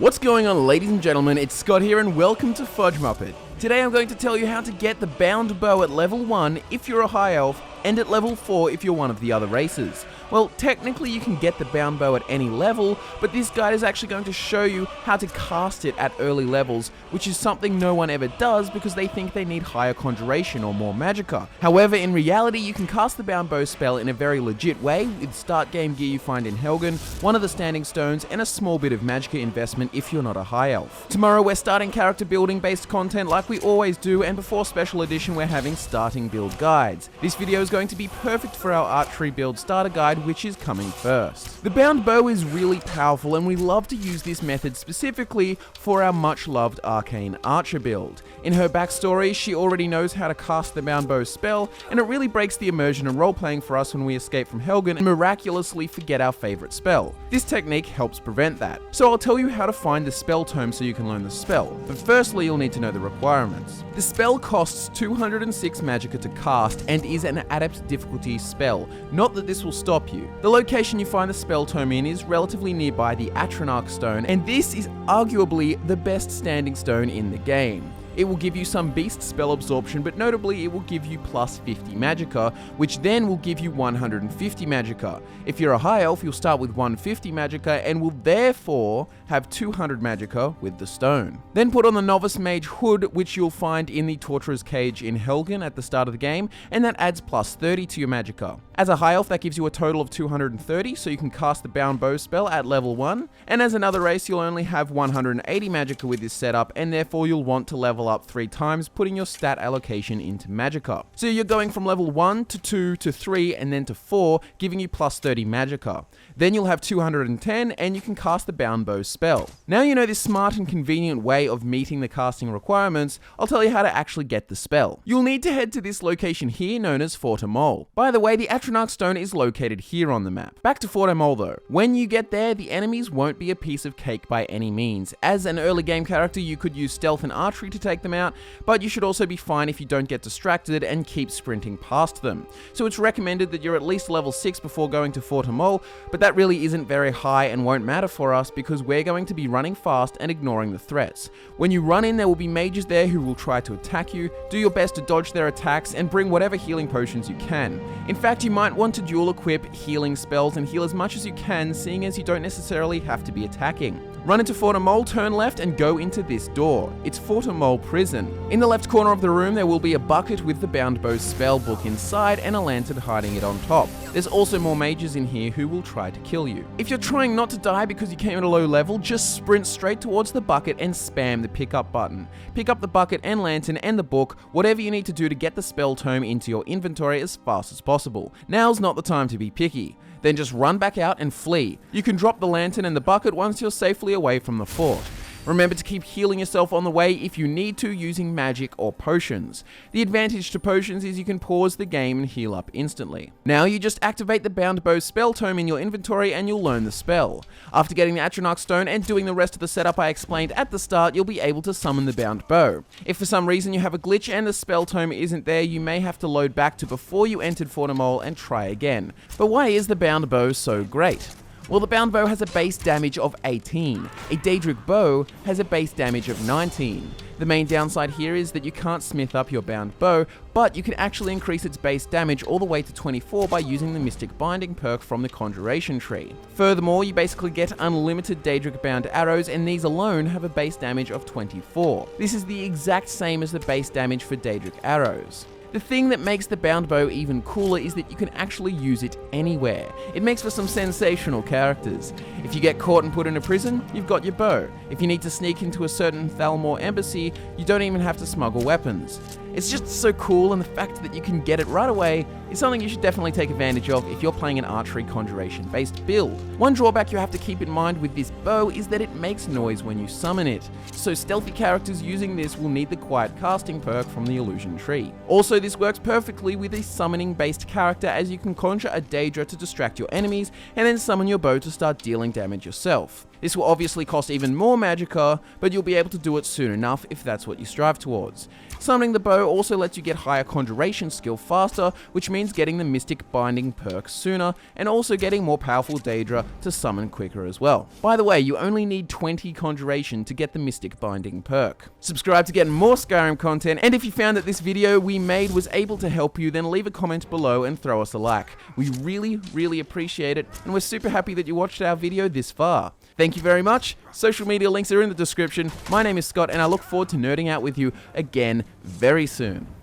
What's going on, ladies and gentlemen? It's Scott here and welcome to FudgeMuppet. Today I'm going to tell you how to get the bound bow at level 1 if you're a high elf, and at level 4 if you're one of the other races. Well, technically you can get the bound bow at any level, but this guide is actually going to show you how to cast it at early levels, which is something no one ever does because they think they need higher conjuration or more magicka. However, in reality, you can cast the bound bow spell in a very legit way with start game gear you find in Helgen, one of the standing stones, and a small bit of magicka investment if you're not a high elf. Tomorrow we're starting character building based content like we always do, and before special edition we're having starting build guides. This video is going to be perfect for our archery build starter guide, which is coming first. The bound bow is really powerful, and we love to use this method specifically for our much loved arcane archer build. In her backstory, she already knows how to cast the bound bow spell, and it really breaks the immersion and role-playing for us when we escape from Helgen and miraculously forget our favorite spell. This technique helps prevent that. So I'll tell you how to find the spell tome so you can learn the spell, but firstly you'll need to know the requirements. The spell costs 206 magicka to cast and is an adept difficulty spell, not that this will stop you. The location you find the spell tome in is relatively nearby the atronach stone, and this is arguably the best standing stone in the game. It will give you some beast spell absorption, but notably it will give you plus 50 magicka, which then will give you 150 magicka. If you're a high elf, you'll start with 150 magicka and will therefore have 200 magicka with the stone. Then put on the novice mage hood, which you'll find in the torturer's cage in Helgen at the start of the game, and that adds plus 30 to your magicka. As a high elf, that gives you a total of 230, so you can cast the bound bow spell at level 1, and as another race you'll only have 180 magicka with this setup, and therefore you'll want to level up 3 times, putting your stat allocation into magicka. So you're going from level 1 to 2 to 3 and then to 4, giving you plus 30 magicka. Then you'll have 210 and you can cast the bound bow spell. Now you know this smart and convenient way of meeting the casting requirements, I'll tell you how to actually get the spell. You'll need to head to this location here known as Fort Mole. By the way, the atronach stone is located here on the map. Back to Fort Mole though. When you get there, the enemies won't be a piece of cake by any means. As an early game character, you could use stealth and archery to take them out, but you should also be fine if you don't get distracted and keep sprinting past them. So it's recommended that you're at least level 6 before going to Fort Mole, but that really isn't very high and won't matter for us because we're going to be running fast and ignoring the threats. When you run in, there will be mages there who will try to attack you. Do your best to dodge their attacks and bring whatever healing potions you can. In fact, you might want to dual equip healing spells and heal as much as you can, seeing as you don't necessarily have to be attacking. Run into Fort Mole, turn left and go into this door. It's Fort Mole Prison. In the left corner of the room there will be a bucket with the bound bow spell book inside and a lantern hiding it on top. There's also more mages in here who will try to kill you. If you're trying not to die because you came at a low level, just sprint straight towards the bucket and spam the pickup button. Pick up the bucket and lantern and the book, whatever you need to do to get the spell tome into your inventory as fast as possible. Now's not the time to be picky. Then just run back out and flee. You can drop the lantern and the bucket once you're safely away from the fort. Remember to keep healing yourself on the way if you need to using magic or potions. The advantage to potions is you can pause the game and heal up instantly. Now you just activate the bound bow spell tome in your inventory and you'll learn the spell. After getting the atronach stone and doing the rest of the setup I explained at the start, you'll be able to summon the bound bow. If for some reason you have a glitch and the spell tome isn't there, you may have to load back to before you entered Fort Mole and try again. But why is the bound bow so great? Well, the bound bow has a base damage of 18. A daedric bow has a base damage of 19. The main downside here is that you can't smith up your bound bow, but you can actually increase its base damage all the way to 24 by using the Mystic Binding perk from the Conjuration tree. Furthermore, you basically get unlimited daedric bound arrows, and these alone have a base damage of 24. This is the exact same as the base damage for daedric arrows. The thing that makes the bound bow even cooler is that you can actually use it anywhere. It makes for some sensational characters. If you get caught and put in a prison, you've got your bow. If you need to sneak into a certain Thalmor embassy, you don't even have to smuggle weapons. It's just so cool, and the fact that you can get it right away is something you should definitely take advantage of if you're playing an archery conjuration based build. One drawback you have to keep in mind with this bow is that it makes noise when you summon it, so stealthy characters using this will need the quiet casting perk from the illusion tree. Also, this works perfectly with a summoning based character, as you can conjure a daedra to distract your enemies and then summon your bow to start dealing damage yourself. This will obviously cost even more magicka, but you'll be able to do it soon enough if that's what you strive towards. Summoning the bow also lets you get higher conjuration skill faster, which means getting the Mystic Binding perk sooner, and also getting more powerful Daedra to summon quicker as well. By the way, you only need 20 conjuration to get the Mystic Binding perk. Subscribe to get more Skyrim content, and if you found that this video we made was able to help you, then leave a comment below and throw us a like. We really appreciate it, and we're super happy that you watched our video this far. Thank you very much. Social media links are in the description. My name is Scott, and I look forward to nerding out with you again very soon.